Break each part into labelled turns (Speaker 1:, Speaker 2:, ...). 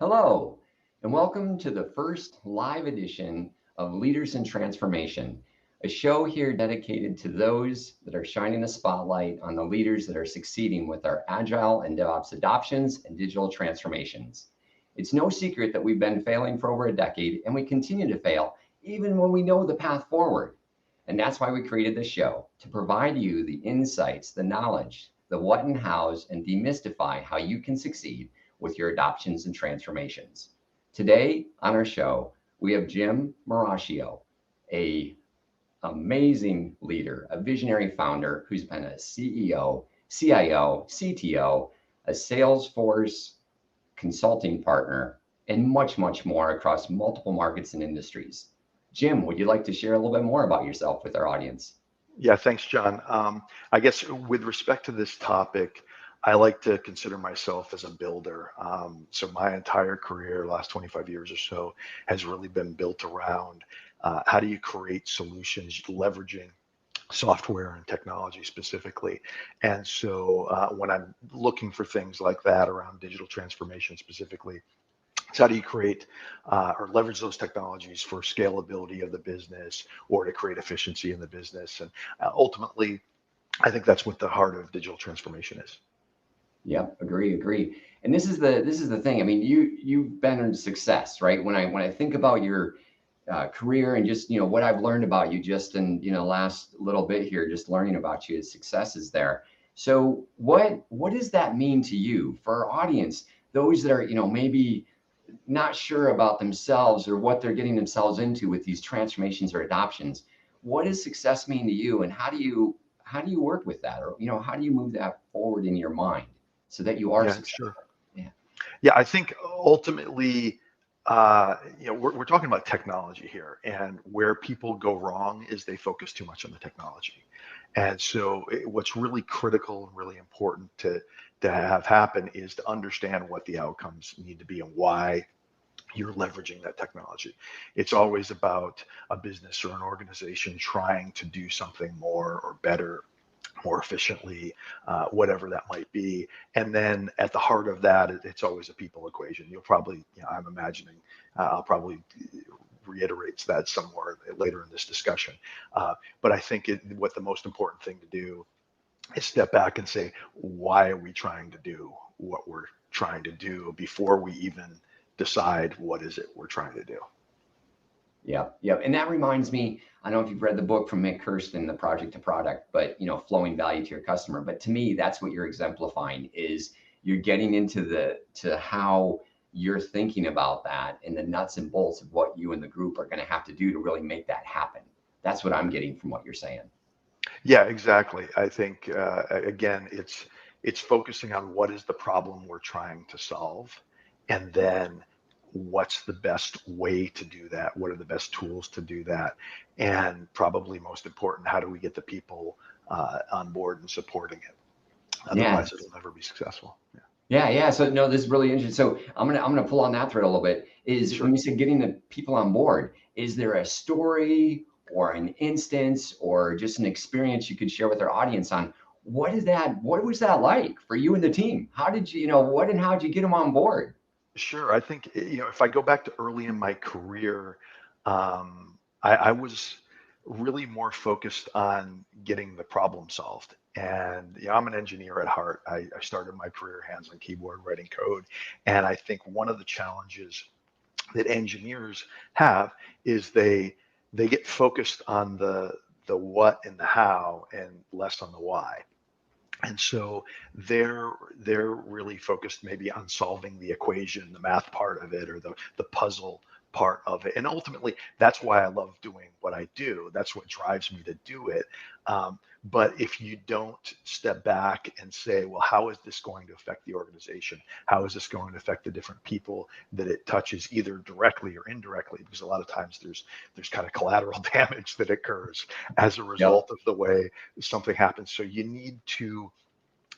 Speaker 1: Hello, and welcome to the first live edition of Leaders in Transformation, a show here dedicated to those that are shining a spotlight on the leaders that are succeeding with our agile and DevOps adoptions and digital transformations. It's no secret that we've been failing for over a decade, and we continue to fail even when we know the path forward. And that's why we created this show to provide you the insights, the knowledge, the what and hows, and demystify how you can succeed with your adoptions and transformations. Today on our show, we have Jim Marascio, a amazing leader, a visionary founder who's been a CEO, CIO, CTO, a Salesforce consulting partner, and much, much more across multiple markets and industries. Jim, would you like to share a little bit more about yourself with our audience?
Speaker 2: Yeah, thanks, John. I guess with respect to this topic, I like to consider myself as a builder. So my entire career, last 25 years or so, has really been built around how do you create solutions leveraging software and technology specifically. And so when I'm looking for things like that around digital transformation specifically, so how do you create or leverage those technologies for scalability of the business or to create efficiency in the business? And ultimately, I think that's what the heart of digital transformation is.
Speaker 1: Yep, agree. And this is the thing. I mean, you've been in success, right? When I think about your career and just what I've learned about you just in last little bit here, just learning about you, success is there. So what does that mean to you for our audience, those that are maybe not sure about themselves or what they're getting themselves into with these transformations or adoptions? What does success mean to you, and how do you work with that, or how do you move that forward in your mind so that you are
Speaker 2: Yeah, sure.
Speaker 1: successful? Yeah.
Speaker 2: Yeah, I think ultimately, we're talking about technology here, and where people go wrong is they focus too much on the technology. And so, what's really critical and really important to have happen is to understand what the outcomes need to be and why you're leveraging that technology. It's always about a business or an organization trying to do something more or better, more efficiently, whatever that might be. And then at the heart of that, it's always a people equation. You'll probably, I'm imagining, I'll probably reiterate that somewhere later in this discussion. But I think what the most important thing to do is step back and say, why are we trying to do what we're trying to do before we even decide what is it we're trying to do.
Speaker 1: Yeah. And that reminds me, I don't know if you've read the book from Mick Kirsten, The Project to Product, but flowing value to your customer. But to me, that's what you're exemplifying is you're getting into to how you're thinking about that and the nuts and bolts of what you and the group are going to have to do to really make that happen. That's what I'm getting from what you're saying.
Speaker 2: Yeah, exactly. I think again, it's focusing on what is the problem we're trying to solve, and then what's the best way to do that? What are the best tools to do that? And probably most important, how do we get the people on board and supporting it?
Speaker 1: Yeah.
Speaker 2: Otherwise, it'll never be successful. Yeah.
Speaker 1: Yeah. So no, this is really interesting. So I'm gonna pull on that thread a little bit. Is when
Speaker 2: Sure.
Speaker 1: you said getting the people on board, is there a story or an instance or just an experience you could share with our audience on what was that like for you and the team? How did what and how did you get them on board?
Speaker 2: Sure. I think, if I go back to early in my career, I was really more focused on getting the problem solved. And I'm an engineer at heart. I started my career hands on keyboard writing code. And I think one of the challenges that engineers have is they get focused on the what and the how and less on the why. And so they're really focused maybe on solving the equation, the math part of it, or the puzzle part of it. And ultimately, that's why I love doing what I do. That's what drives me to do it. But if you don't step back and say, well, how is this going to affect the organization? How is this going to affect the different people that it touches, either directly or indirectly? Because a lot of times there's kind of collateral damage that occurs as a
Speaker 1: Yep.
Speaker 2: result of the way something happens. So you need to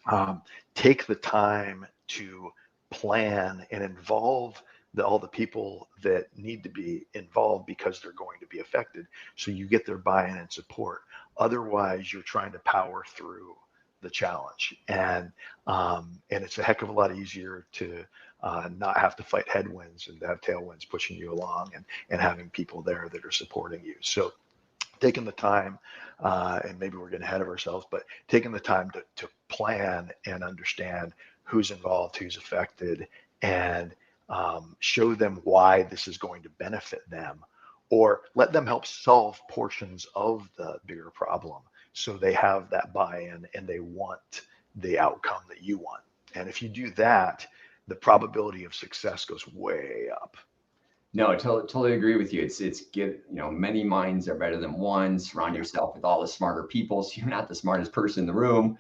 Speaker 2: um, take the time to plan and involve all the people that need to be involved because they're going to be affected. So you get their buy-in and support. Otherwise, you're trying to power through the challenge, and it's a heck of a lot easier to not have to fight headwinds and have tailwinds pushing you along, and having people there that are supporting you. So taking the time, and maybe we're getting ahead of ourselves, but taking the time to plan and understand who's involved, who's affected, and show them why this is going to benefit them, or let them help solve portions of the bigger problem so they have that buy-in and they want the outcome that you want. And if you do that, the probability of success goes way up.
Speaker 1: No, totally agree with you. It's get, many minds are better than one. Surround
Speaker 2: Yeah.
Speaker 1: yourself with all the smarter people, so you're not the smartest person in the room.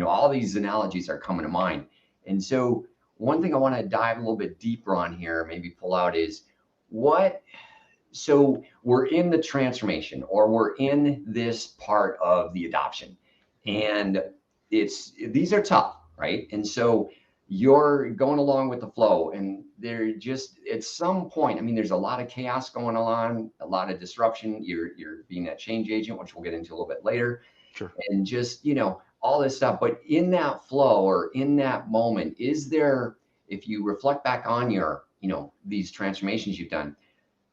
Speaker 1: All these analogies are coming to mind. And so one thing I want to dive a little bit deeper on here, maybe pull out, is what, so we're in the transformation, or we're in this part of the adoption, and these are tough, right? And so you're going along with the flow, and they're just, at some point, I mean, there's a lot of chaos going on, a lot of disruption. You're being that change agent, which we'll get into a little bit later,
Speaker 2: Sure.
Speaker 1: and just, all this stuff. But in that flow, or in that moment, is there, if you reflect back on your, these transformations you've done,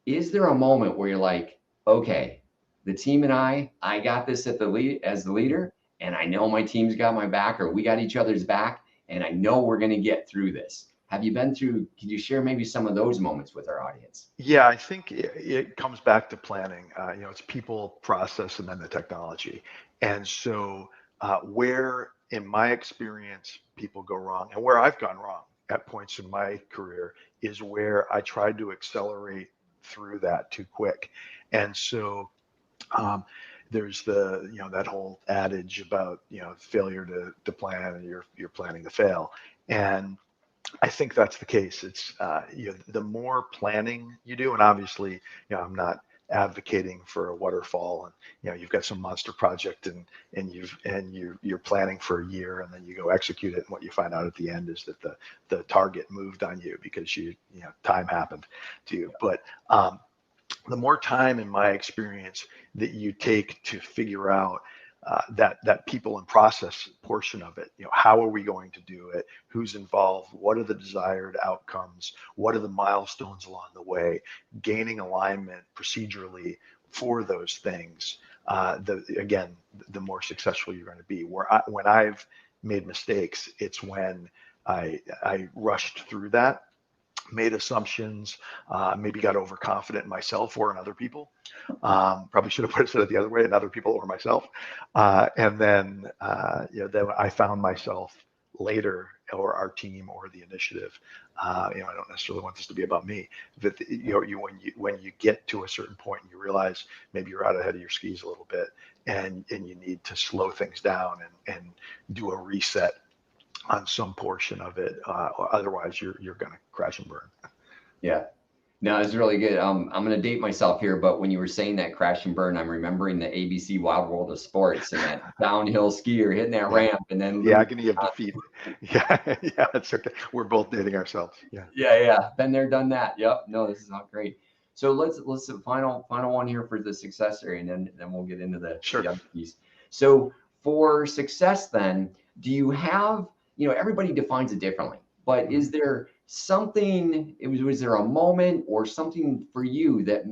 Speaker 1: is there a moment where you're like, okay, the team and I got this at the lead as the leader, and I know my team's got my back, or we got each other's back, and I know we're going to get through this? Have you been through, can you share maybe some of those moments with our audience?
Speaker 2: Yeah, I think it comes back to planning. It's people, process, and then the technology. And so, where, in my experience, people go wrong, and where I've gone wrong at points in my career, is where I tried to accelerate through that too quick. And so, um, there's that whole adage about, failure to plan, and you're planning to fail. And I think that's the case. It's the more planning you do, and obviously, I'm not advocating for a waterfall, and you've got some monster project, and you're planning for a year, and then you go execute it, and what you find out at the end is that the target moved on you because time happened to you. But the more time, in my experience, that you take to figure out that people and process portion of it, how are we going to do it? Who's involved? What are the desired outcomes? What are the milestones along the way? Gaining alignment procedurally for those things. The more successful you're going to be. When I've made mistakes, it's when I rushed through that, made assumptions, maybe got overconfident in myself or in other people. Probably should have said it the other way, in other people or myself. And then, then I found myself later, or our team, or the initiative. I don't necessarily want this to be about me, but when you get to a certain point and you realize maybe you're out ahead of your skis a little bit, and you need to slow things down and do a reset on some portion of it, otherwise you're going to crash and burn.
Speaker 1: Yeah. No, it's really good. I'm going to date myself here, but when you were saying that crash and burn, I'm remembering the ABC Wild World of Sports, and that downhill skier hitting that
Speaker 2: Yeah.
Speaker 1: ramp and then
Speaker 2: The agony of defeat. Yeah, yeah, that's okay. We're both dating ourselves. Yeah.
Speaker 1: Yeah. Been there, done that. Yep. No, this is not great. So let's final one here for the success area, and then we'll get into
Speaker 2: Sure.
Speaker 1: the other piece. So for success, then, do you have, everybody defines it differently, but is there something, was there a moment or something for you that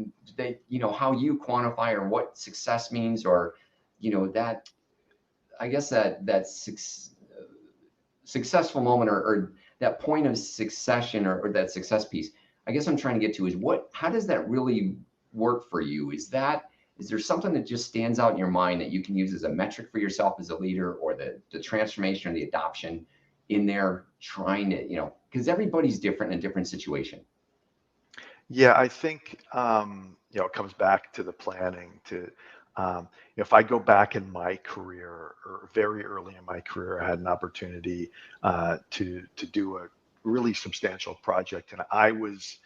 Speaker 1: how you quantify, or what success means, or that, I guess, that successful moment, or that point of succession, or that success piece? I guess I'm trying to get to is, how does that really work for you? Is there something that just stands out in your mind that you can use as a metric for yourself as a leader, or the transformation or the adoption in there, trying to, because everybody's different in a different situation.
Speaker 2: Yeah, I think it comes back to the planning. If I go back in my career, or very early in my career, I had an opportunity to do a really substantial project, and I was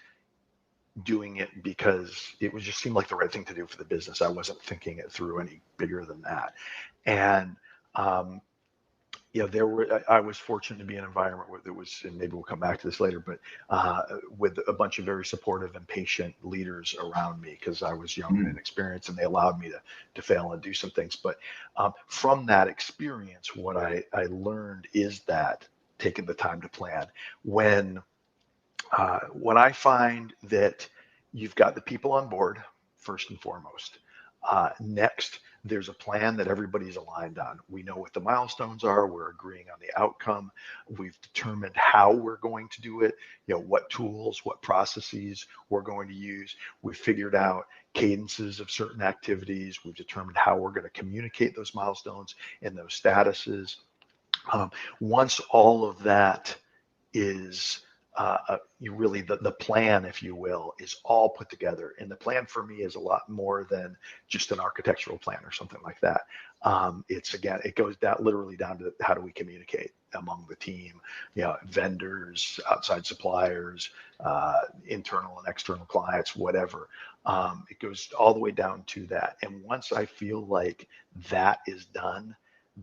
Speaker 2: doing it because it was just seemed like the right thing to do for the business. I wasn't thinking it through any bigger than that. And um, I was fortunate to be in an environment where there was, and maybe we'll come back to this later, but with a bunch of very supportive and patient leaders around me, because I was young and inexperienced, and they allowed me to fail and do some things. But from that experience, what I learned is that taking the time to plan, when When I find that you've got the people on board, first and foremost, next, there's a plan that everybody's aligned on. We know what the milestones are. We're agreeing on the outcome. We've determined how we're going to do it, what tools, what processes we're going to use. We've figured out cadences of certain activities. We've determined how we're going to communicate those milestones and those statuses. Once all of that is you really the plan, if you will, is all put together. And the plan for me is a lot more than just an architectural plan or something like that. It goes down literally down to how do we communicate among the team, vendors, outside suppliers, internal and external clients, whatever. It goes all the way down to that. And once I feel like that is done,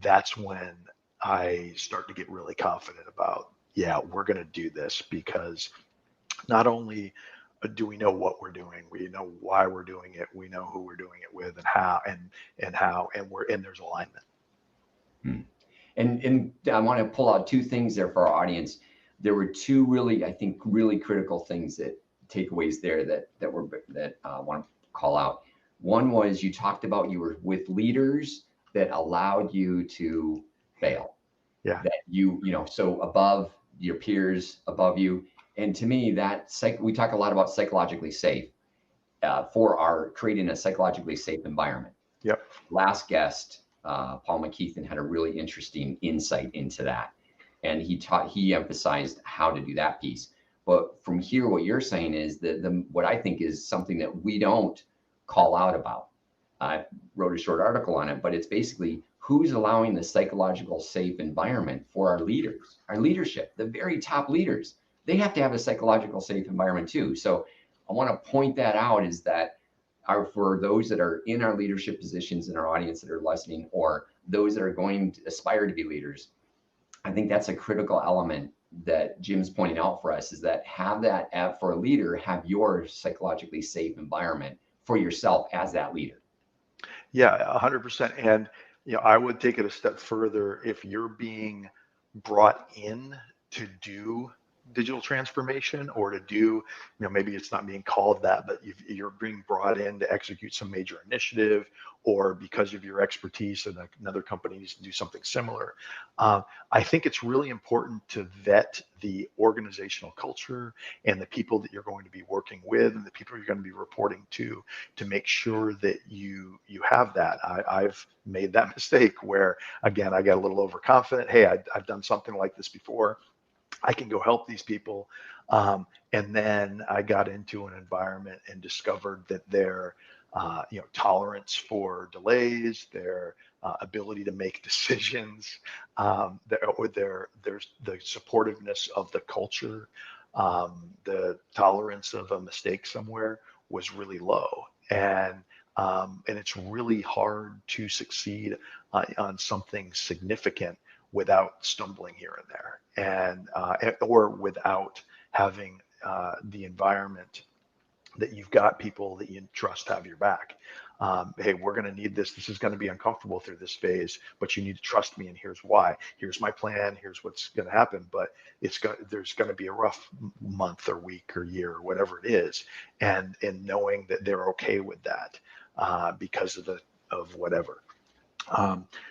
Speaker 2: that's when I start to get really confident about, yeah, we're going to do this, because not only do we know what we're doing, we know why we're doing it, we know who we're doing it with and how, and there's alignment.
Speaker 1: And I want to pull out two things there for our audience. There were two really, I think, really critical things that takeaways there that I want to call out. One was you talked about you were with leaders that allowed you to fail.
Speaker 2: Yeah.
Speaker 1: That so above your peers, above you. And to me, we talk a lot about psychologically safe for our creating a psychologically safe environment.
Speaker 2: Yep.
Speaker 1: Last guest, Paul McKeithen, had a really interesting insight into that. And he emphasized how to do that piece. But from here, what you're saying is that what I think is something that we don't call out about. I wrote a short article on it, but it's basically who's allowing the psychological safe environment for our leaders, our leadership, the very top leaders. They have to have a psychological safe environment too. So I want to point that out, is that for those that are in our leadership positions in our audience that are listening, or those that are going to aspire to be leaders, I think that's a critical element that Jim's pointing out for us, is that have that for a leader, have your psychologically safe environment for yourself as that leader.
Speaker 2: Yeah, 100%. And I would take it a step further. If you're being brought in to do digital transformation, or to do, maybe it's not being called that, but you're being brought in to execute some major initiative, or because of your expertise and another company needs to do something similar. I think it's really important to vet the organizational culture and the people that you're going to be working with and the people you're going to be reporting to make sure that you have that. I've made that mistake where, again, I got a little overconfident. Hey, I've done something like this before. I can go help these people. And then I got into an environment and discovered that their tolerance for delays, their ability to make decisions, there's the supportiveness of the culture, the tolerance of a mistake somewhere was really low. And it's really hard to succeed on something significant without stumbling here and there, or without having the environment that you've got people that you trust have your back. Hey, we're going to need this. This is going to be uncomfortable through this phase, but you need to trust me, and here's why. Here's my plan. Here's what's going to happen. But there's going to be a rough month or week or year or whatever it is, and knowing that they're okay with that because of whatever.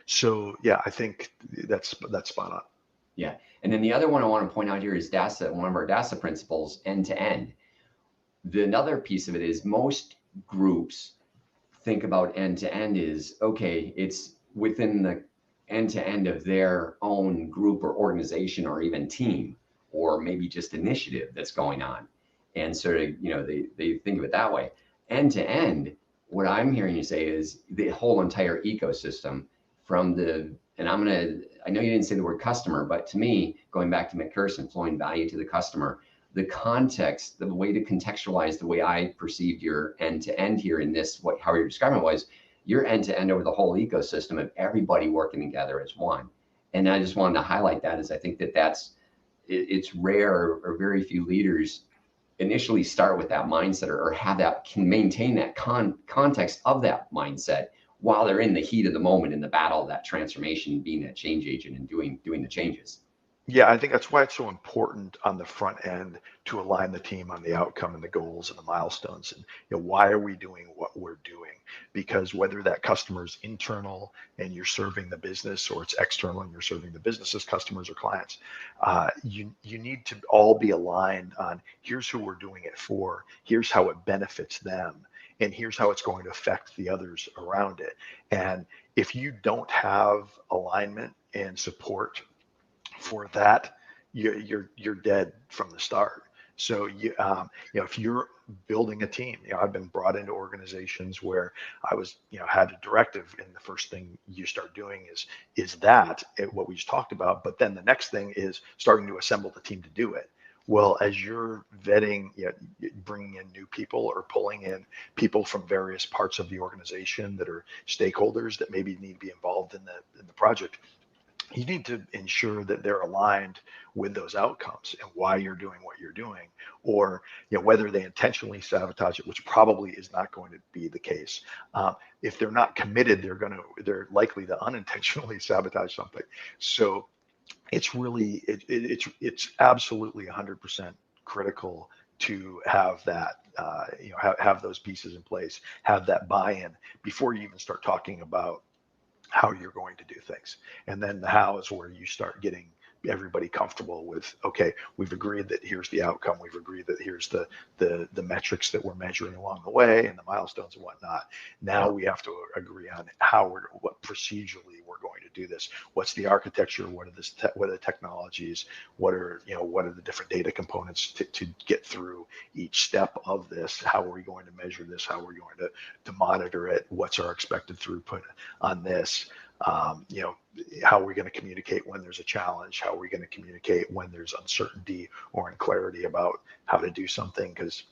Speaker 2: So yeah, I think that's spot on.
Speaker 1: Yeah. And then the other one I want to point out here is DASA, one of our DASA principles, end to end. Another piece of it is most groups think about end to end is, okay, it's within the end to end of their own group or organization or even team, or maybe just initiative that's going on. And sort of, they think of it that way. End to end, what I'm hearing you say is the whole entire ecosystem and I know you didn't say the word customer, but to me, going back to McPherson, flowing value to the customer, the context, the way to contextualize the way I perceived your end to end here in this, how you're describing it was your end to end over the whole ecosystem of everybody working together as one. And I just wanted to highlight that, as I think it's rare, or very few leaders initially start with that mindset, or can maintain that context of that mindset while they're in the heat of the moment, in the battle of that transformation, being that change agent and doing the changes.
Speaker 2: Yeah, I think that's why it's so important on the front end to align the team on the outcome and the goals and the milestones. And why are we doing what we're doing? Because whether that customer is internal and you're serving the business, or it's external and you're serving the business's customers or clients, you need to all be aligned on, here's who we're doing it for, here's how it benefits them, and here's how it's going to affect the others around it. And if you don't have alignment and support for that, you're dead from the start. So if you're building a team, I've been brought into organizations where I was, had a directive, and the first thing you start doing is that what we just talked about. But then the next thing is starting to assemble the team to do it. Well, as you're vetting, bringing in new people or pulling in people from various parts of the organization that are stakeholders that maybe need to be involved in the project, you need to ensure that they're aligned with those outcomes and why you're doing what you're doing, or whether they intentionally sabotage it, which probably is not going to be the case. If they're not committed, they're likely to unintentionally sabotage something. So it's really it's absolutely 100% critical to have that, have those pieces in place, have that buy-in before you even start talking about how you're going to do things. And then the how is where you start getting everybody comfortable with, okay, we've agreed that here's the outcome, we've agreed that here's the metrics that we're measuring along the way and the milestones and whatnot. Now we have to agree on what procedurally we're going to do this. What's the architecture? What are the technologies? What are the different data components to get through each step of this? How are we going to measure this? How are we going to monitor it? What's our expected throughput on this? How are we going to communicate when there's a challenge? How are we going to communicate when there's uncertainty or unclarity about how to do something? Because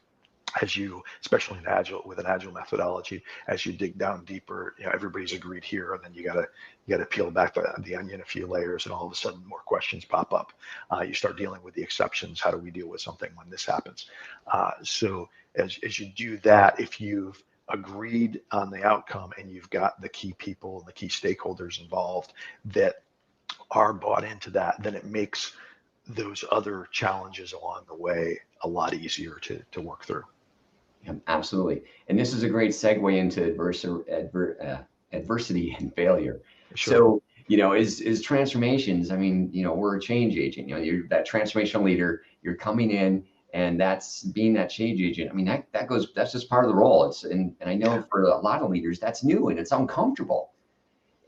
Speaker 2: especially with an agile methodology, as you dig down deeper, everybody's agreed here, and then you gotta peel back the onion a few layers, and all of a sudden more questions pop up. You start dealing with the exceptions. How do we deal with something when this happens? So as you do that, if you've agreed on the outcome and you've got the key people and the key stakeholders involved that are bought into that, then it makes those other challenges along the way a lot easier to work through.
Speaker 1: Yeah, absolutely. And this is a great segue into adversity and failure.
Speaker 2: Sure.
Speaker 1: So, is transformations, I mean, we're a change agent, you're that transformational leader, you're coming in, and that's being that change agent. I mean, that's just part of the role. And I know for a lot of leaders, that's new and it's uncomfortable.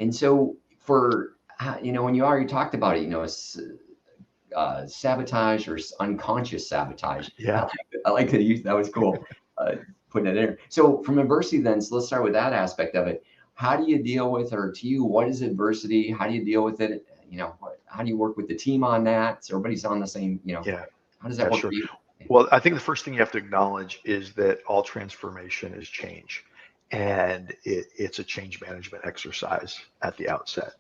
Speaker 1: And so when you already talked about it, sabotage or unconscious sabotage.
Speaker 2: Yeah.
Speaker 1: I like to use that. Was cool. Putting it in there. So from adversity, then, so let's start with that aspect of it. How do you deal with, or to you, what is adversity? How do you deal with it? How do you work with the team on that? So everybody's on the same,
Speaker 2: Yeah.
Speaker 1: how does that work
Speaker 2: Sure.
Speaker 1: for you?
Speaker 2: Well, I think the first thing you have to acknowledge is that all transformation is change, and it's a change management exercise at the outset.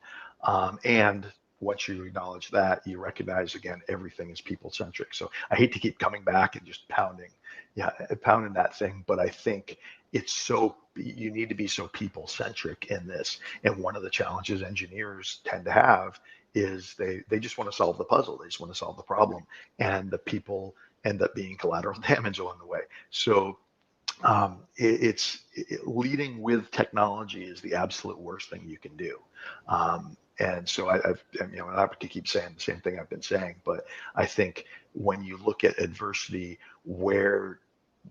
Speaker 2: And once you acknowledge that, you recognize, again, everything is people centric. So I hate to keep coming back and just pounding that thing, but I think you need to be so people centric in this. And one of the challenges engineers tend to have is they just want to solve the puzzle. They just want to solve the problem, and the people end up being collateral damage along the way. So leading with technology is the absolute worst thing you can do. And so I could keep saying the same thing I've been saying, but I think when you look at adversity, where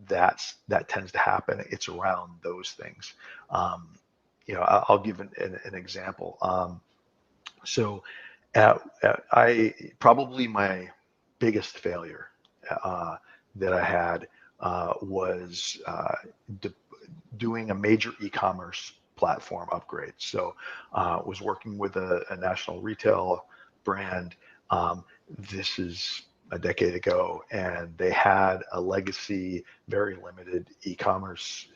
Speaker 2: that tends to happen, it's around those things. I'll give an example. So probably my biggest failure that I had was doing a major e-commerce platform upgrade. So was working with a national retail brand. This is a decade ago, and they had a legacy, very limited e-commerce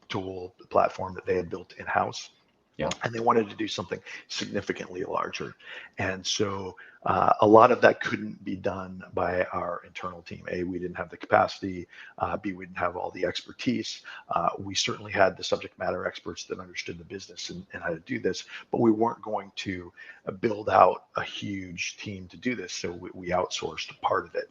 Speaker 2: tool platform that they had built in-house.
Speaker 1: Yeah.
Speaker 2: and they wanted to do something significantly larger. And so a lot of that couldn't be done by our internal team. A, we didn't have the capacity. B, we didn't have all the expertise. We certainly had the subject matter experts that understood the business and how to do this, but we weren't going to build out a huge team to do this. So we outsourced part of it.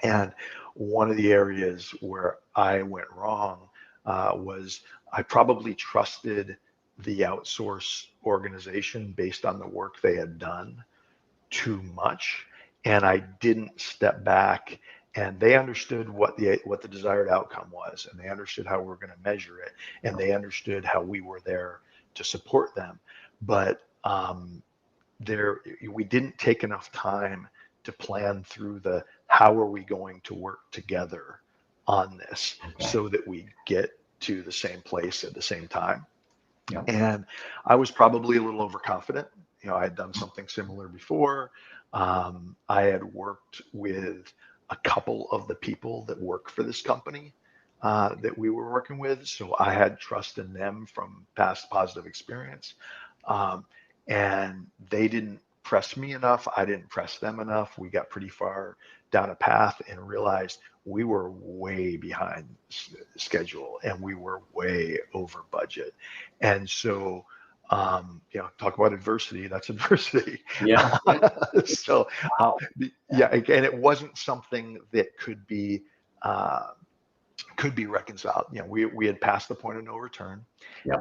Speaker 2: And one of the areas where I went wrong was I probably trusted the outsource organization based on the work they had done too much, and I didn't step back. And they understood what the desired outcome was, and they understood how we were going to measure it, and they understood how we were there to support them. But we didn't take enough time to plan through the how are we going to work together on this so that we get to the same place at the same time.
Speaker 1: Yeah.
Speaker 2: And I was probably a little overconfident. I had done something similar before. I had worked with a couple of the people that work for this company that we were working with. So I had trust in them from past positive experience. And they didn't press me enough. I didn't press them enough. We got pretty far down a path and realized we were way behind schedule and we were way over budget. And so, talk about adversity. That's adversity.
Speaker 1: Yeah.
Speaker 2: So, again, it wasn't something that could be reconciled. We had passed the point of no return,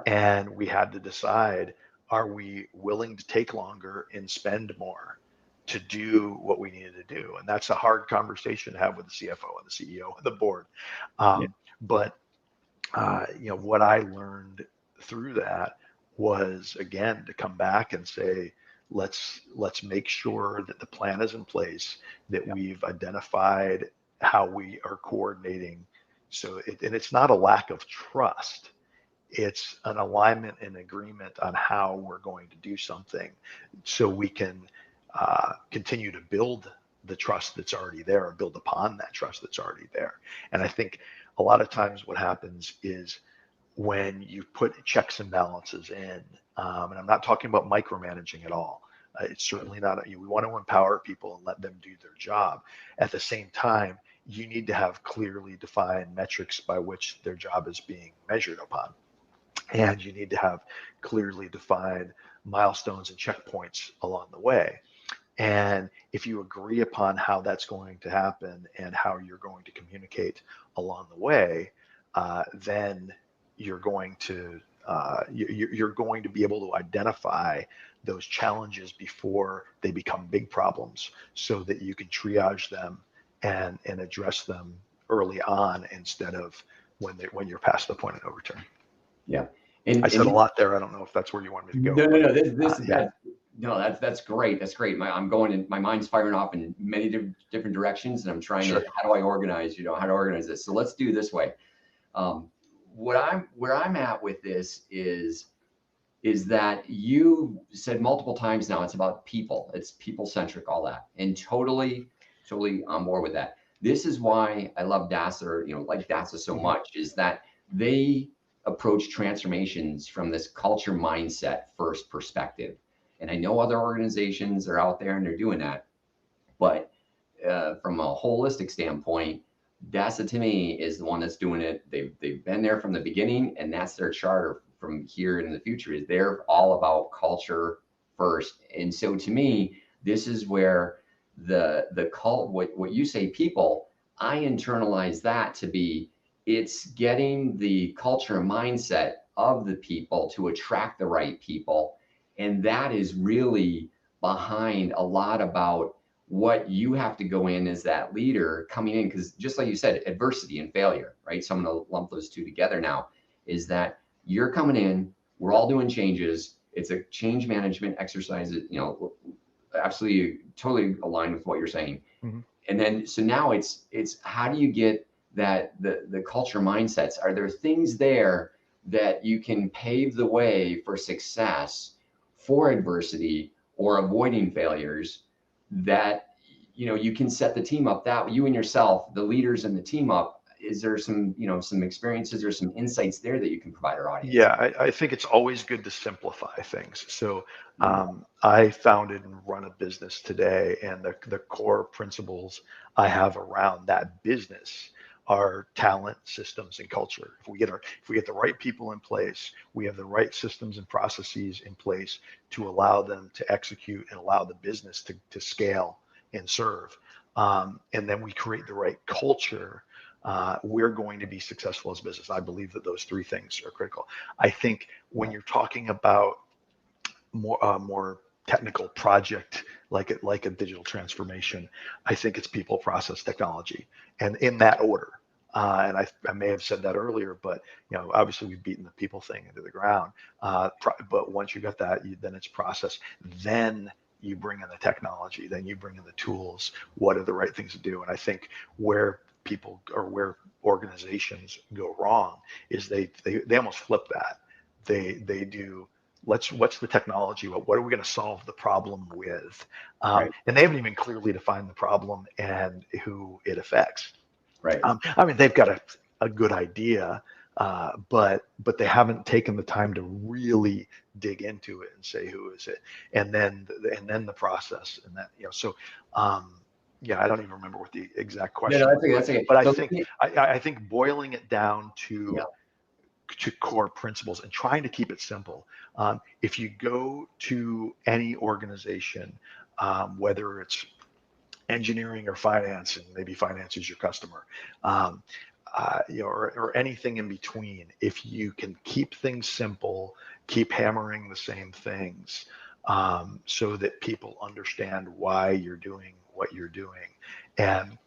Speaker 2: and we had to decide: are we willing to take longer and spend more to do what we needed to do? And that's a hard conversation to have with the CFO and the CEO and the board. But what I learned through that was, again, to come back and say, let's make sure that the plan is in place, that we've identified how we are coordinating. So and it's not a lack of trust. It's an alignment and agreement on how we're going to do something so we can continue to build the trust that's already there, or build upon that trust that's already there. And I think a lot of times what happens is when you put checks and balances in, and I'm not talking about micromanaging at all. It's certainly not. We want to empower people and let them do their job. At the same time, you need to have clearly defined metrics by which their job is being measured upon. And you need to have clearly defined milestones and checkpoints along the way. And if you agree upon how that's going to happen and how you're going to communicate along the way, then you're going to be able to identify those challenges before they become big problems, so that you can triage them and address them early on instead of when you're past the point of no return.
Speaker 1: Yeah.
Speaker 2: I said a lot there. I don't know if that's where you want me to go.
Speaker 1: No. That's great. That's great. My mind's firing off in many different directions, and I'm trying to, how do I organize, how to organize this? So let's do it this way. Where I'm at with this is that you said multiple times now, it's about people. It's people centric, all that, and totally on board with that. This is why I love DASA, like DASA so much, is that they approach transformations from this culture mindset first perspective. And I know other organizations are out there and they're doing that, but from a holistic standpoint, DASA to me is the one that's doing it. They've been there from the beginning, and that's their charter from here in the future. Is they're all about culture first. And so to me, this is where what you say, people, I internalize that to be, it's getting the culture and mindset of the people to attract the right people. And that is really behind a lot about what you have to go in as that leader coming in. Because just like you said, adversity and failure, right? So I'm going to lump those two together now, is that you're coming in, we're all doing changes. It's a change management exercise, absolutely, totally aligned with what you're saying. Mm-hmm. And then, so now it's how do you get that the culture mindsets? Are there things there that you can pave the way for success, for adversity, or avoiding failures, that you can set the team up, that you and yourself, the leaders and the team up, is there some, some experiences or some insights there that you can provide our audience?
Speaker 2: Yeah, I think it's always good to simplify things. So
Speaker 1: Mm.
Speaker 2: I founded and run a business today, and the core principles I have around that business are talent, systems, and culture. If we get the right people in place, we have the right systems and processes in place to allow them to execute and allow the business to scale and serve. And then we create the right culture, we're going to be successful as a business. I believe that those three things are critical. I think when you're talking about more technical project like a digital transformation, I think it's people, process, technology, and in that order. And I may have said that earlier, but obviously we've beaten the people thing into the ground. But once you got that, then it's process. Then you bring in the technology. Then you bring in the tools. What are the right things to do? And I think where people or where organizations go wrong is they almost flip that. They do, what's the technology? What are we going to solve the problem with?
Speaker 1: Right.
Speaker 2: And they haven't even clearly defined the problem and who it affects.
Speaker 1: Right.
Speaker 2: I mean, they've got a good idea, but they haven't taken the time to really dig into it and say who is it, and then the process, and that so. Yeah, I don't even remember what the exact question
Speaker 1: No,
Speaker 2: was,
Speaker 1: that's okay.
Speaker 2: but
Speaker 1: So,
Speaker 2: I think boiling it down
Speaker 1: yeah.
Speaker 2: to core principles and trying to keep it simple. If you go to any organization, whether it's engineering or finance, and maybe finance is your customer, or anything in between. If you can keep things simple, keep hammering the same things, so that people understand why you're doing what you're doing, and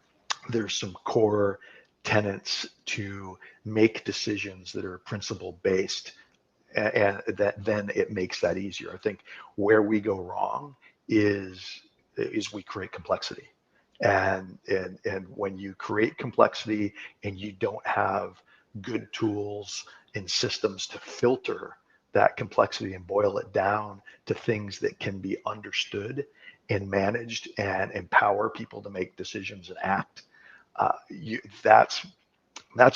Speaker 2: there's some core tenets to make decisions that are principle based, and that then it makes that easier. I think where we go wrong is we create complexity, and when you create complexity and you don't have good tools and systems to filter that complexity and boil it down to things that can be understood and managed and empower people to make decisions and act, that's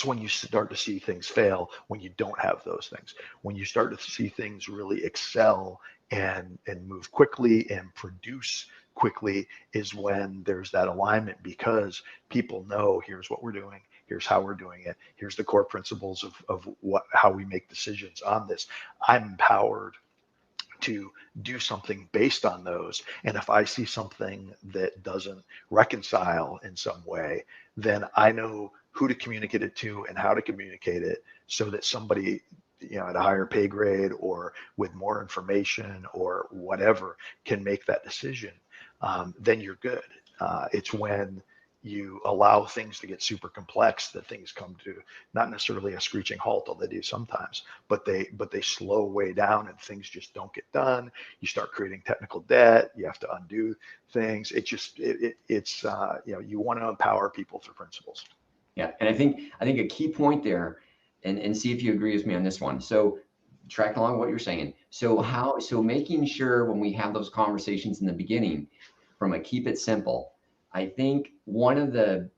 Speaker 2: when you start to see things fail, when you don't have those things. When you start to see things really excel and move quickly and produce quickly is when there's that alignment, because people know, here's what we're doing, here's how we're doing it, here's the core principles of how we make decisions on this. I'm empowered to do something based on those. And if I see something that doesn't reconcile in some way, then I know who to communicate it to and how to communicate it so that somebody, at a higher pay grade or with more information or whatever can make that decision. Then you're good. It's when you allow things to get super complex that things come to not necessarily a screeching halt, although they do sometimes, but they slow way down and things just don't get done. You start creating technical debt. You have to undo things. It's you want to empower people through principles.
Speaker 1: Yeah, and I think a key point there, and see if you agree with me on this one. So track along what you're saying. So making sure when we have those conversations in the beginning, from a keep it simple, I think one of the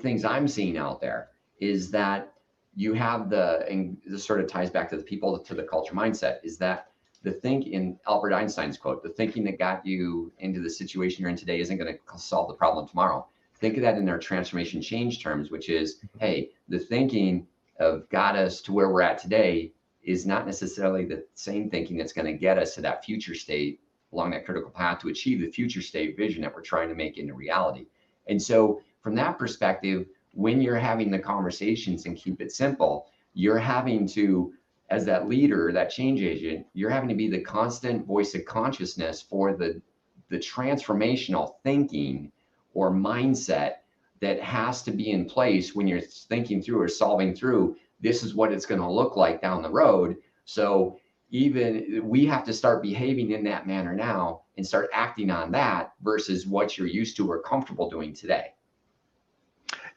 Speaker 1: things I'm seeing out there is that you have and this sort of ties back to the people, to the culture mindset, is that in Albert Einstein's quote, the thinking that got you into the situation you're in today isn't going to solve the problem tomorrow. Think of that in our transformation change terms, which is, hey, the thinking of got us to where we're at today is not necessarily the same thinking that's going to get us to that future state along that critical path to achieve the future state vision that we're trying to make into reality. And so from that perspective, when you're having the conversations and keep it simple, you're having to, as that leader, that change agent, you're having to be the constant voice of consciousness for the transformational thinking or mindset that has to be in place when you're thinking through or solving through, this is what it's going to look like down the road. So even we have to start behaving in that manner now and start acting on that versus what you're used to or comfortable doing today.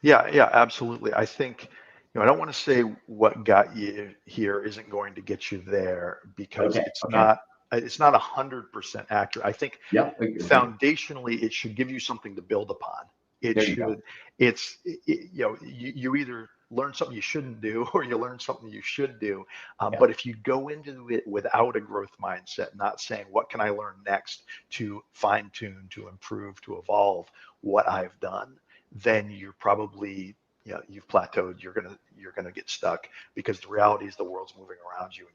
Speaker 2: Yeah, absolutely. I think, I don't want to say what got you here isn't going to get you there, because
Speaker 1: Okay.
Speaker 2: it's not 100% accurate. I think
Speaker 1: Yep.
Speaker 2: foundationally it should give you something to build upon. It
Speaker 1: There you go.
Speaker 2: should, you either learn something you shouldn't do, or you learn something you should do.
Speaker 1: Yeah.
Speaker 2: But if you go into it without a growth mindset, not saying, what can I learn next to fine tune, to improve, to evolve what I've done, then you're probably, you've plateaued. You're gonna get stuck, because the reality is the world's moving around you,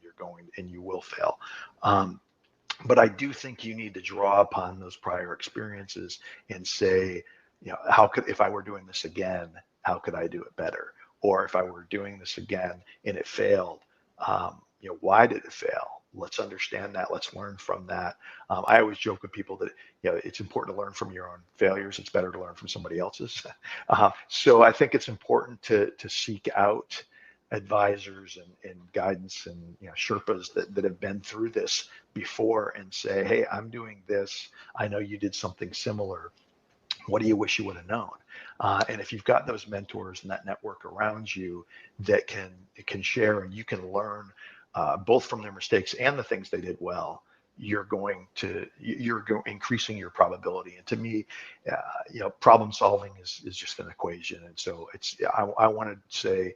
Speaker 2: and you will fail. Um, but I do think you need to draw upon those prior experiences and say, if I were doing this again, how could I do it better? Or if I were doing this again and it failed, why did it fail? Let's understand that. Let's learn from that. I always joke with people that, it's important to learn from your own failures. It's better to learn from somebody else's. So I think it's important to seek out advisors and guidance and, Sherpas that have been through this before, and say, hey, I'm doing this. I know you did something similar. What do you wish you would have known? And if you've got those mentors and that network around you that can share, and you can learn both from their mistakes and the things they did well, increasing your probability. And to me, problem solving is just an equation. And so I want to say,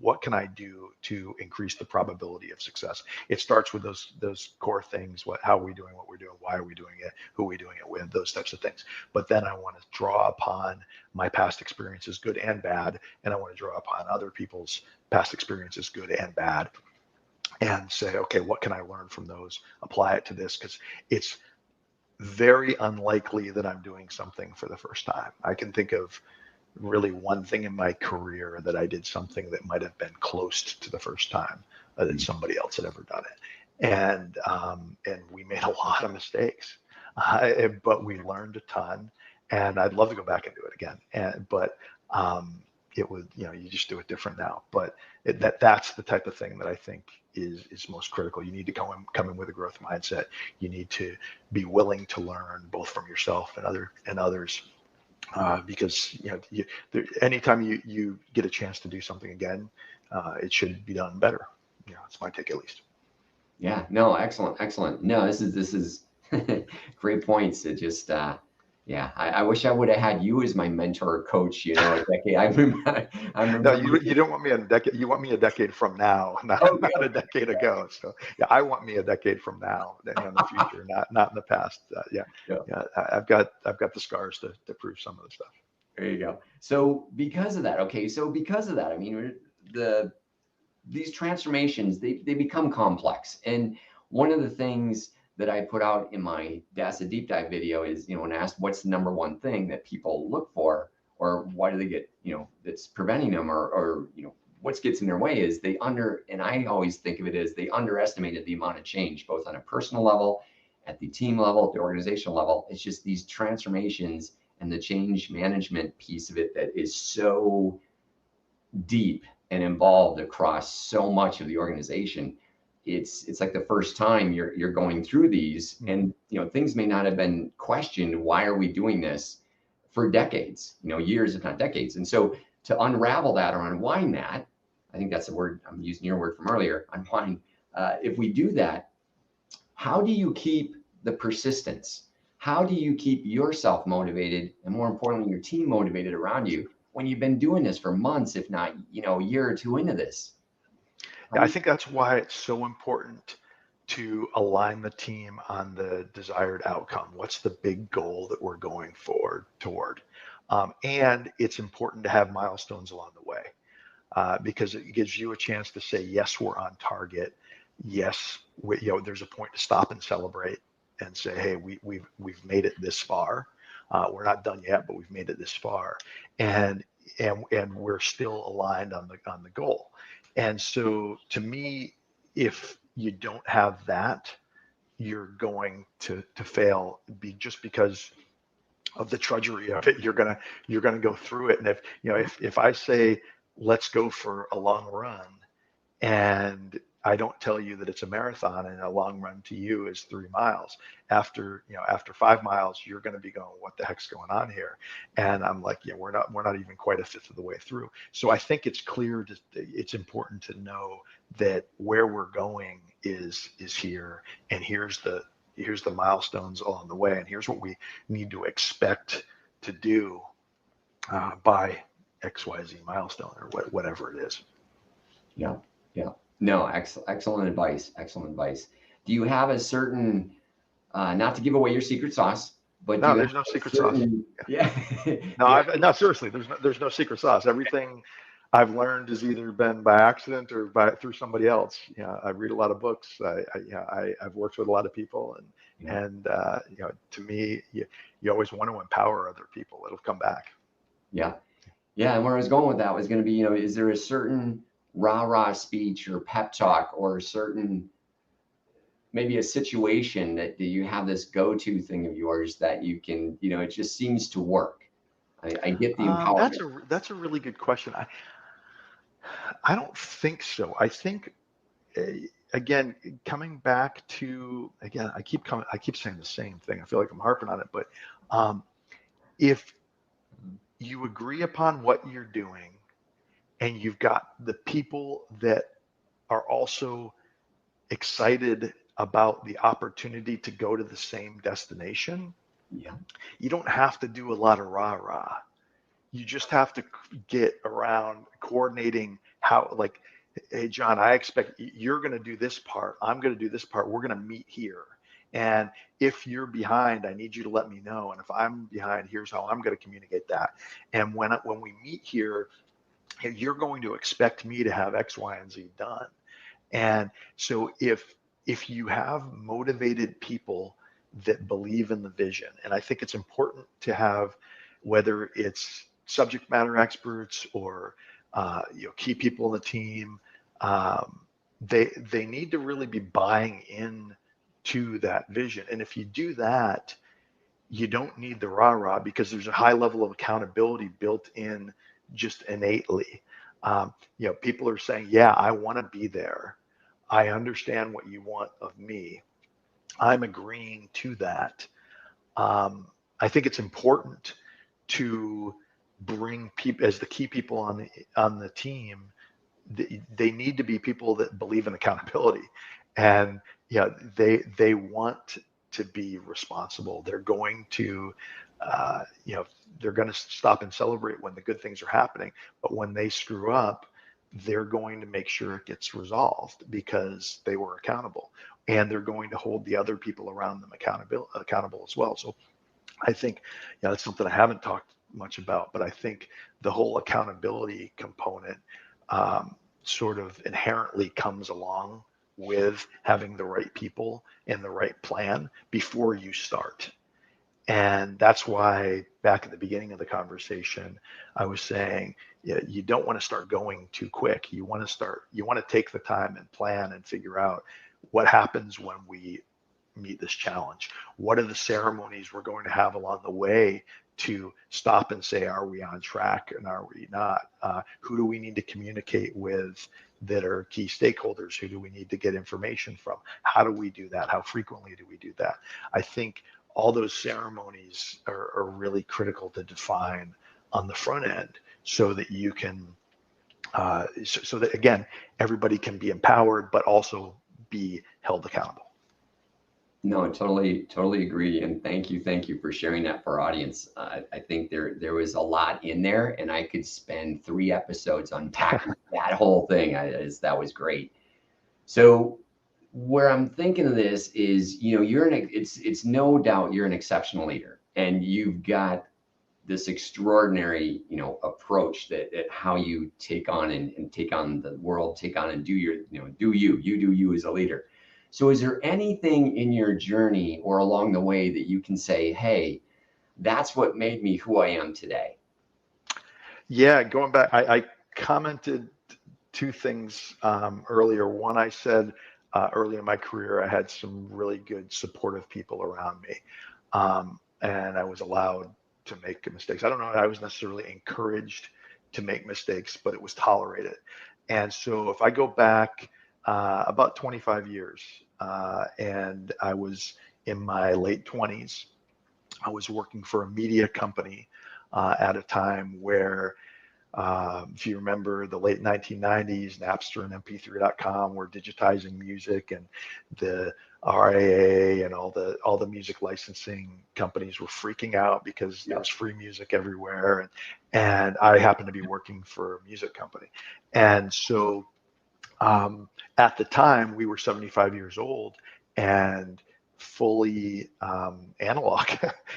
Speaker 2: what can I do to increase the probability of success? It starts with those core things. How are we doing what we're doing? Why are we doing it? Who are we doing it with? Those types of things. But then I want to draw upon my past experiences, good and bad, and I want to draw upon other people's past experiences, good and bad, and say, okay, what can I learn from those? Apply it to this, because it's very unlikely that I'm doing something for the first time. I can think of really one thing in my career that I did something that might have been close to the first time that somebody else had ever done it. And we made a lot of mistakes, but we learned a ton, and I'd love to go back and do it again. But it was, you just do it different now. But that's the type of thing that I think is most critical. You need to come in with a growth mindset. You need to be willing to learn both from yourself and others. Because anytime you get a chance to do something again, it should be done better. It's my take, at least.
Speaker 1: Yeah, no, excellent, excellent. No, this is great points. It just yeah, I wish I would have had you as my mentor or coach, a decade. I
Speaker 2: No,
Speaker 1: remember
Speaker 2: you don't want me a decade. You want me a decade from now,
Speaker 1: okay,
Speaker 2: not a decade ago. So yeah, I want me a decade from now, in the future, not in the past.
Speaker 1: yeah,
Speaker 2: I've got the scars to prove some of the stuff.
Speaker 1: there you go. So because of that, I mean, these transformations, they become complex. And one of the things that I put out in my DASA deep dive video is, when asked what's the number one thing that people look for, or why do they get, that's preventing them, or what gets in their way, is and I always think of it as they underestimated the amount of change, both on a personal level, at the team level, at the organizational level. It's just these transformations and the change management piece of it that is so deep and involved across so much of the organization. It's like the first time you're going through these, and things may not have been questioned. Why are we doing this for decades? Years, if not decades. And so to unravel that or unwind that, I think that's the word I'm using, your word from earlier, unwind. If we do that, how do you keep the persistence? How do you keep yourself motivated, and more importantly, your team motivated around you, when you've been doing this for months, if not, a year or two into this?
Speaker 2: Yeah, I think that's why it's so important to align the team on the desired outcome. What's the big goal that we're going forward toward? And it's important to have milestones along the way, because it gives you a chance to say, yes, we're on target. Yes, there's a point to stop and celebrate and say, hey, we've made it this far. We're not done yet, but we've made it this far, and we're still aligned on the goal. And so, to me, if you don't have that, you're going to fail, just because of the drudgery of it. You're gonna go through it. And if I say, let's go for a long run, and I don't tell you that it's a marathon, and a long run to you is 3 miles, after 5 miles, you're going to be going, what the heck's going on here? And I'm like, yeah, we're not even quite a fifth of the way through. So I think it's important to know that where we're going is here, and here's the milestones along the way, and here's what we need to expect to do by XYZ milestone or whatever it is.
Speaker 1: Yeah. Yeah. No, excellent advice. Excellent advice. Do you have a certain, not to give away your secret sauce, but do
Speaker 2: No,
Speaker 1: you have
Speaker 2: there's no
Speaker 1: a
Speaker 2: secret sauce.
Speaker 1: certain, yeah, do
Speaker 2: No,
Speaker 1: you
Speaker 2: no, seriously, there's no secret sauce. Everything I've learned has either been by accident or through somebody else. I read a lot of books. I've worked with a lot of people,
Speaker 1: yeah,
Speaker 2: to me, you always want to empower other people. It'll come back.
Speaker 1: yeah. Yeah, and where I was going with that was going to be, is there a certain rah-rah speech or pep talk or a certain, maybe a situation that you have this go-to thing of yours that you can, it just seems to work. I get the empowerment.
Speaker 2: That's a really good question. I don't think so. I think uh, again, coming back to again, I keep saying the same thing. I feel like I'm harping on it, but um, if you agree upon what you're doing and you've got the people that are also excited about the opportunity to go to the same destination,
Speaker 1: Yeah,
Speaker 2: you don't have to do a lot of rah rah. You just have to get around coordinating how, like, hey, John, I expect you're going to do this part. I'm going to do this part. We're going to meet here. And if you're behind, I need you to let me know. And if I'm behind, here's how I'm going to communicate that. And when we meet here, you're going to expect me to have X, Y, and Z done. And so if you have motivated people that believe in the vision, and I think it's important to have, whether it's subject matter experts or key people in the team, um, they need to really be buying in to that vision. And if you do that, you don't need the rah rah because there's a high level of accountability built in just innately. People are saying, yeah, I want to be there. I understand what you want of me. I'm agreeing to that. I think it's important to bring people as the key people on the team. They need to be people that believe in accountability, and they want to be responsible. They're going to, they're going to stop and celebrate when the good things are happening, but when they screw up, they're going to make sure it gets resolved because they were accountable, and they're going to hold the other people around them accountable as well. So I think, that's something I haven't talked much about, but I think the whole accountability component sort of inherently comes along with having the right people and the right plan before you start. And that's why back at the beginning of the conversation, I was saying, you don't want to start going too quick. You want to take the time and plan and figure out what happens when we meet this challenge. What are the ceremonies we're going to have along the way to stop and say, are we on track and are we not? Who do we need to communicate with that are key stakeholders? Who do we need to get information from? How do we do that? How frequently do we do that? I think all those ceremonies are really critical to define on the front end so that you can, so that again, everybody can be empowered, but also be held accountable.
Speaker 1: no, totally agree. And thank you for sharing that for our audience. I think there was a lot in there, and I could spend 3 episodes unpacking that whole thing. That was great. So where I'm thinking of this is, it's no doubt you're an exceptional leader, and you've got this extraordinary, approach that how you take on and take on the world, take on and do your, you do you as a leader. So is there anything in your journey or along the way that you can say, hey, that's what made me who I am today?
Speaker 2: Yeah, going back, I commented two things earlier. One, I said early in my career, I had some really good supportive people around me, and I was allowed to make mistakes. I don't know if I was necessarily encouraged to make mistakes, but it was tolerated. And so if I go back about 25 years, and I was in my late 20s, I was working for a media company at a time where If you remember the late 1990s, Napster and MP3.com were digitizing music, and the RIA and all the music licensing companies were freaking out because there was free music everywhere. And I happened to be working for a music company. And so at the time, we were 75 years old and fully analog.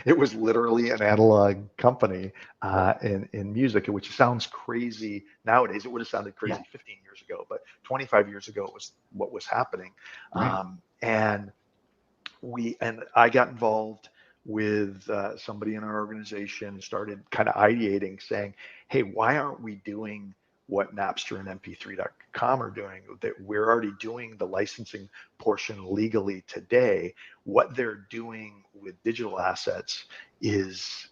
Speaker 2: It was literally an analog company in music, which sounds crazy nowadays. It would have sounded crazy 15 years ago, but 25 years ago, it was what was happening.
Speaker 1: Right.
Speaker 2: And I got involved with somebody in our organization, started kind of ideating, saying, hey, why aren't we doing what Napster and MP3.com are doing? That we're already doing the licensing portion legally today. What they're doing with digital assets is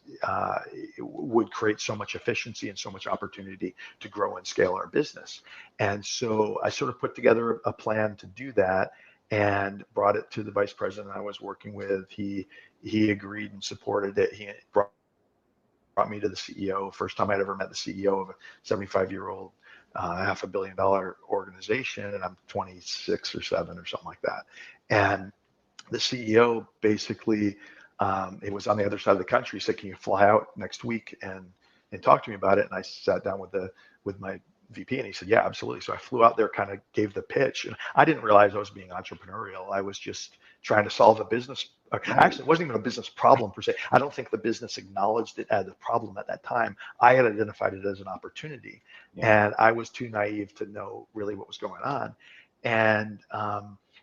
Speaker 2: would create so much efficiency and so much opportunity to grow and scale our business. And so I sort of put together a plan to do that and brought it to the vice president I was working with. He agreed and supported it. He brought me to the CEO. First time I'd ever met the CEO of a 75-year-old, $500 million organization, and I'm 26 or 7 or something like that. And the CEO basically, it was on the other side of the country. He said, "Can you fly out next week and talk to me about it?" And I sat down with my VP, and he said, "Yeah, absolutely." So I flew out there, kind of gave the pitch, and I didn't realize I was being entrepreneurial. I was just trying to solve a business. Actually, it wasn't even a business problem per se. I don't think the business acknowledged it as a problem at that time. I had identified it as an opportunity, and I was too naive to know really what was going on. And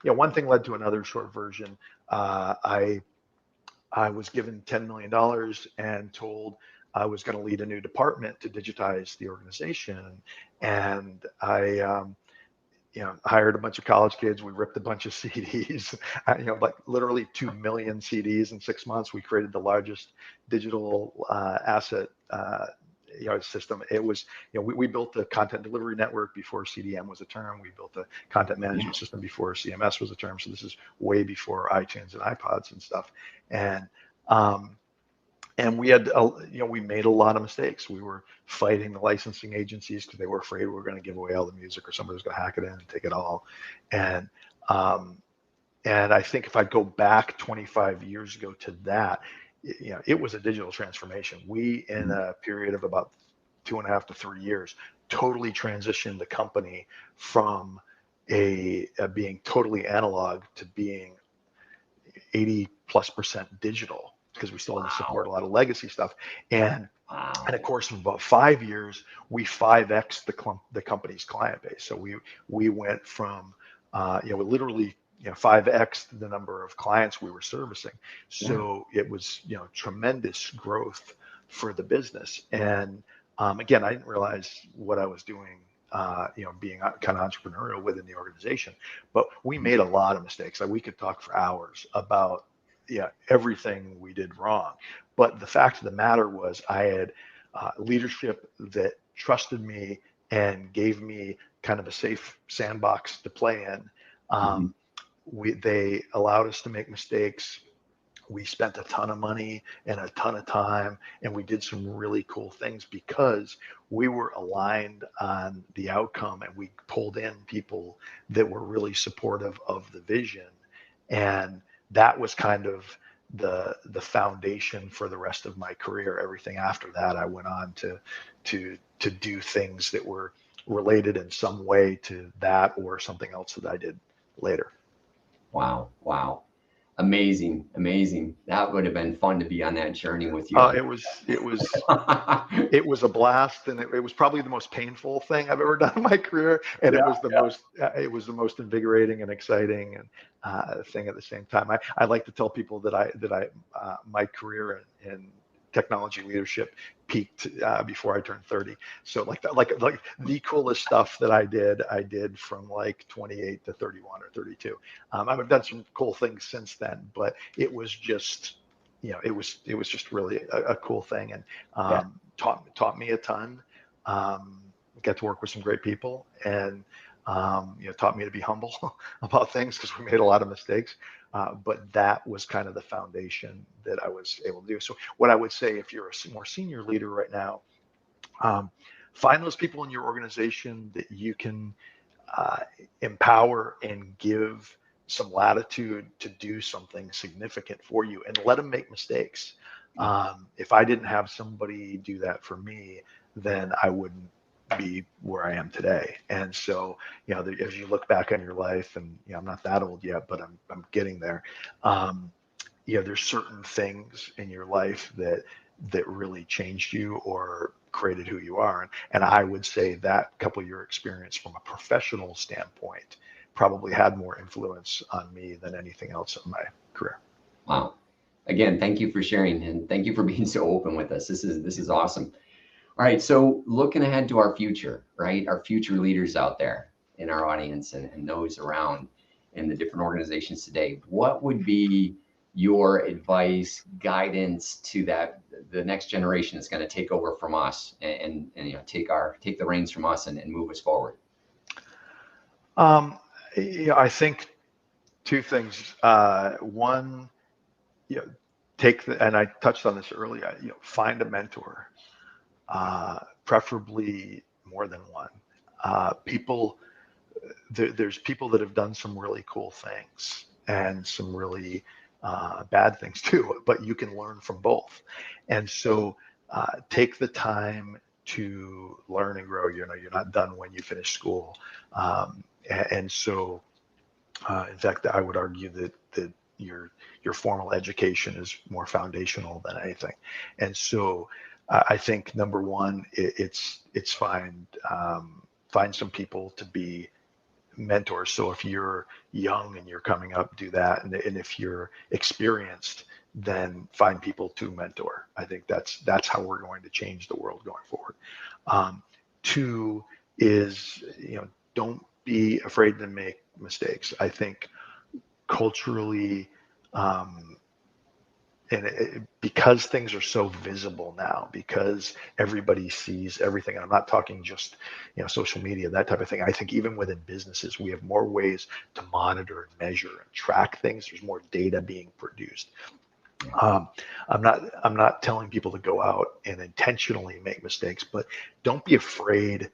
Speaker 2: one thing led to another. Short version, I was given $10 million and told I was going to lead a new department to digitize the organization. And I, hired a bunch of college kids. We ripped a bunch of CDs, like literally 2 million CDs in 6 months. We created the largest digital asset system. It was, we built the content delivery network before CDM was a term. We built the content management system before CMS was a term. So this is way before iTunes and iPods and stuff. And we had, we made a lot of mistakes. We were fighting the licensing agencies because they were afraid we were going to give away all the music or somebody was going to hack it in and take it all. And I think if I go back 25 years ago to that, it was a digital transformation. We, in a period of about 2.5 to 3 years, totally transitioned the company from being totally analog to being 80+% digital, because we still had to support a lot of legacy stuff. And of course, in about 5 years, we 5x the company's client base. So we went from literally 5x the number of clients we were servicing. So it was tremendous growth for the business. And again, I didn't realize what I was doing, being kind of entrepreneurial within the organization. But we made a lot of mistakes. Like, we could talk for hours about everything we did wrong. But the fact of the matter was, I had leadership that trusted me and gave me kind of a safe sandbox to play in. They allowed us to make mistakes. We spent a ton of money and a ton of time, and we did some really cool things because we were aligned on the outcome, and we pulled in people that were really supportive of the vision. And that was kind of the foundation for the rest of my career. Everything after that, I went on to do things that were related in some way to that or something else that I did later.
Speaker 1: Wow. Amazing. That would have been fun to be on that journey with you.
Speaker 2: It was a blast, and it was probably the most painful thing I've ever done in my career. And it was the most invigorating and exciting and thing at the same time. I like to tell people that my career in technology leadership peaked before I turned 30. So like the coolest stuff that I did from like 28 to 31 or 32. I've done some cool things since then, but it was just, it was just really a cool thing, and taught me a ton. Got to work with some great people, and taught me to be humble about things, because we made a lot of mistakes. But that was kind of the foundation that I was able to do. So what I would say, if you're a more senior leader right now, find those people in your organization that you can empower and give some latitude to do something significant for you, and let them make mistakes. If I didn't have somebody do that for me, then I wouldn't be where I am today. And so, as you look back on your life, and I'm not that old yet, but I'm getting there. There's certain things in your life that really changed you or created who you are. And I would say that couple of your experience from a professional standpoint probably had more influence on me than anything else in my career.
Speaker 1: Wow. Again, thank you for sharing, and thank you for being so open with us. This is awesome. All right, so looking ahead to our future, right? Our future leaders out there in our audience, and those around in the different organizations today, what would be your advice, guidance to the next generation that's going to take over from us, and take the reins from us, and move us forward?
Speaker 2: I think two things. One, you know, and I touched on this earlier. Find a mentor, preferably more than one. People, there's people that have done some really cool things and some really bad things too, but you can learn from both. And so take the time to learn and grow. You're not done when you finish school. And so, in fact, I would argue that your formal education is more foundational than anything. And so, I think number one, it's find some people to be mentors. So if you're young and you're coming up, do that. And if you're experienced, then find people to mentor. I think that's how we're going to change the world going forward. Two is, don't be afraid to make mistakes. I think culturally, because things are so visible now, because everybody sees everything, and I'm not talking just social media, that type of thing. I think even within businesses, we have more ways to monitor and measure and track things. There's more data being produced. I'm not telling people to go out and intentionally make mistakes, but don't be afraid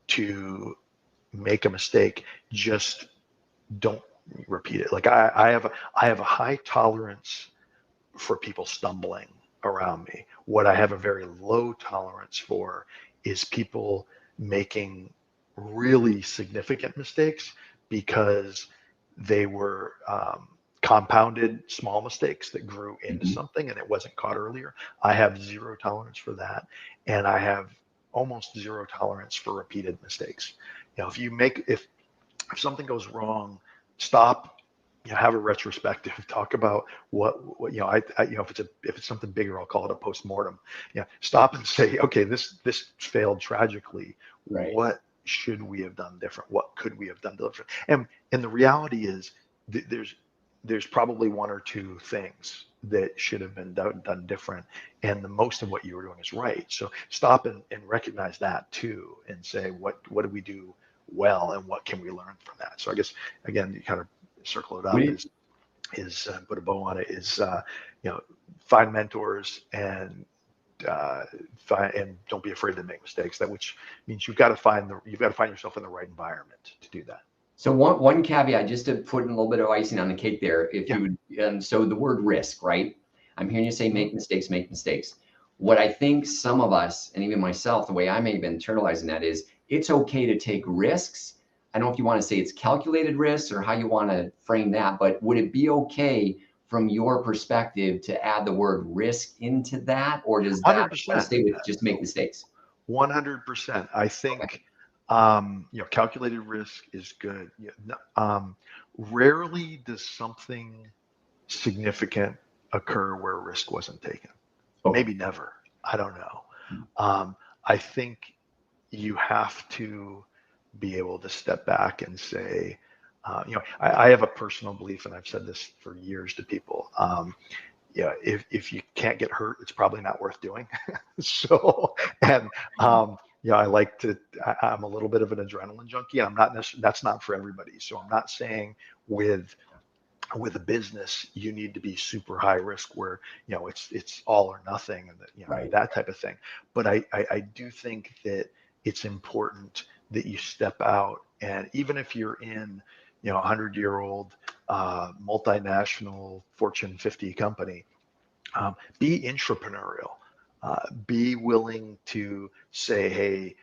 Speaker 2: to make a mistake. Just don't repeat it. Like I have a high tolerance for people stumbling around me. What I have a very low tolerance for is people making really significant mistakes because they were compounded small mistakes that grew into something and it wasn't caught earlier. I have zero tolerance for that. And I have almost zero tolerance for repeated mistakes. If something goes wrong, stop, have a retrospective, talk about what if it's something bigger, I'll call it a postmortem. Stop and say, okay, this failed tragically.
Speaker 1: Right.
Speaker 2: What should we have done different? What could we have done different? And the reality is there's probably one or two things that should have been done different, and the most of what you were doing is right. So stop and recognize that too, and say, what did we do well, and what can we learn from that? So I guess, again, you kind of circle it up, is put a bow on it, is find mentors, and don't be afraid to make mistakes. Which means you've got to find yourself in the right environment to do that.
Speaker 1: So one caveat, just to put a little bit of icing on the cake there, if you would, so the word risk, right? I'm hearing you say make mistakes, make mistakes. What I think some of us, and even myself, the way I may have been internalizing that is, it's okay to take risks. I don't know if you want to say it's calculated risks or how you want to frame that, but would it be okay from your perspective to add the word risk into that, or does that
Speaker 2: 100%.
Speaker 1: stay with just make mistakes?
Speaker 2: 100%. I think calculated risk is good. Rarely does something significant occur where risk wasn't taken. Maybe never. I don't know. I think you have to be able to step back and say, I have a personal belief, and I've said this for years to people. If you can't get hurt, it's probably not worth doing. So, and I'm a little bit of an adrenaline junkie, and I'm not necessarily, that's not for everybody. So I'm not saying with a business, you need to be super high risk where, it's all or nothing, and
Speaker 1: Right.
Speaker 2: that type of thing. But I do think that it's important that you step out, and even if you're in, 100-year-old multinational Fortune 50 company, be entrepreneurial. Be willing to say, hey,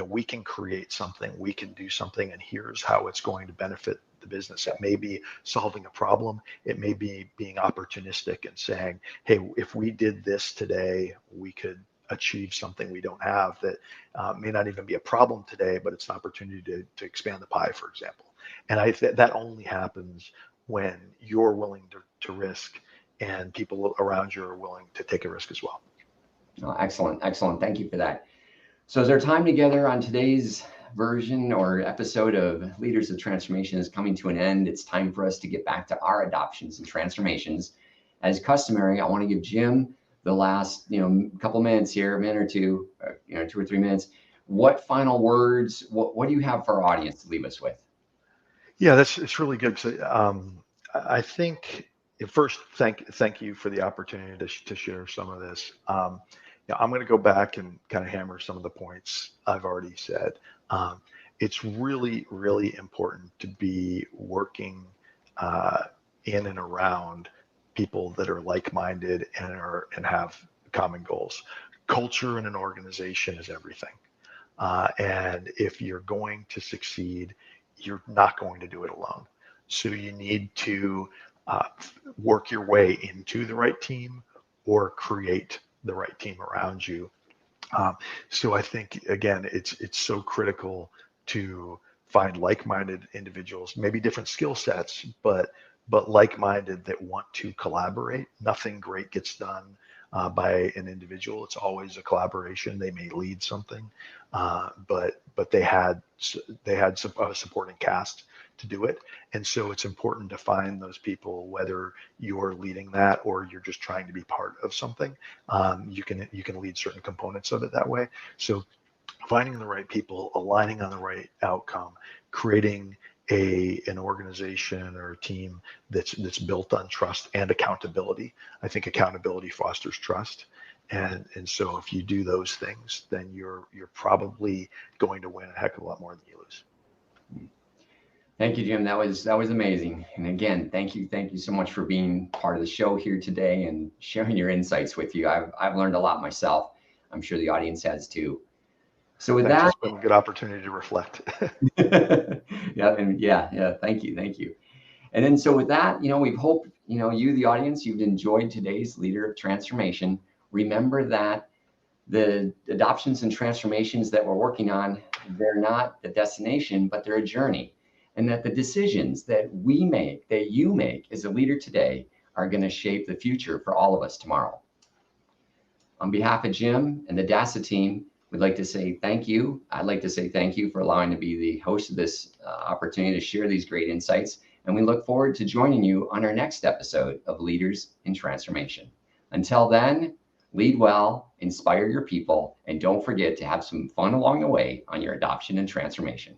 Speaker 2: we can create something, we can do something, and here's how it's going to benefit the business. It may be solving a problem. It may be being opportunistic and saying, hey, if we did this today, we could achieve something we don't have that may not even be a problem today, but it's an opportunity to expand the pie, for example. And that only happens when you're willing to risk, and people around you are willing to take a risk as well.
Speaker 1: Oh, excellent. Excellent. Thank you for that. So as our time together on today's version or episode of Leaders of Transformation is coming to an end, it's time for us to get back to our adoptions and transformations. As customary, I want to give Jim the last, couple minutes here, a minute or two, 2 or 3 minutes. What final words, what do you have for our audience to leave us with?
Speaker 2: Yeah, it's really good. So, I think first, thank you for the opportunity to share some of this. I'm going to go back and kind of hammer some of the points I've already said. It's really, really important to be working in and around people that are like-minded and have common goals. Culture in an organization is everything. And if you're going to succeed, you're not going to do it alone. So you need to work your way into the right team or create the right team around you. So I think, again, it's so critical to find like-minded individuals, maybe different skill sets, but like-minded that want to collaborate. Nothing great gets done by an individual. It's always a collaboration. They may lead something, but they had a supporting cast to do it. And so it's important to find those people, whether you're leading that or you're just trying to be part of something. You can lead certain components of it that way. So finding the right people, aligning on the right outcome, creating an organization or a team that's built on trust and accountability. I think accountability fosters trust. And so if you do those things, then you're probably going to win a heck of a lot more than you lose.
Speaker 1: Thank you, Jim. That was amazing. And again, thank you so much for being part of the show here today and sharing your insights with you. I've learned a lot myself. I'm sure the audience has too. So with
Speaker 2: Thanks.
Speaker 1: that,
Speaker 2: It's been a good opportunity to reflect.
Speaker 1: yeah. Thank you. And then so with that, we hope you, the audience, you've enjoyed today's Leader of Transformation. Remember that the adoptions and transformations that we're working on, they're not the destination, but they're a journey. And that the decisions that we make, that you make as a leader today, are going to shape the future for all of us tomorrow. On behalf of Jim and the DASA team, we'd like to say thank you. I'd like to say thank you for allowing to be the host of this opportunity to share these great insights. And we look forward to joining you on our next episode of Leaders in Transformation. Until then, lead well, inspire your people, and don't forget to have some fun along the way on your adoption and transformation.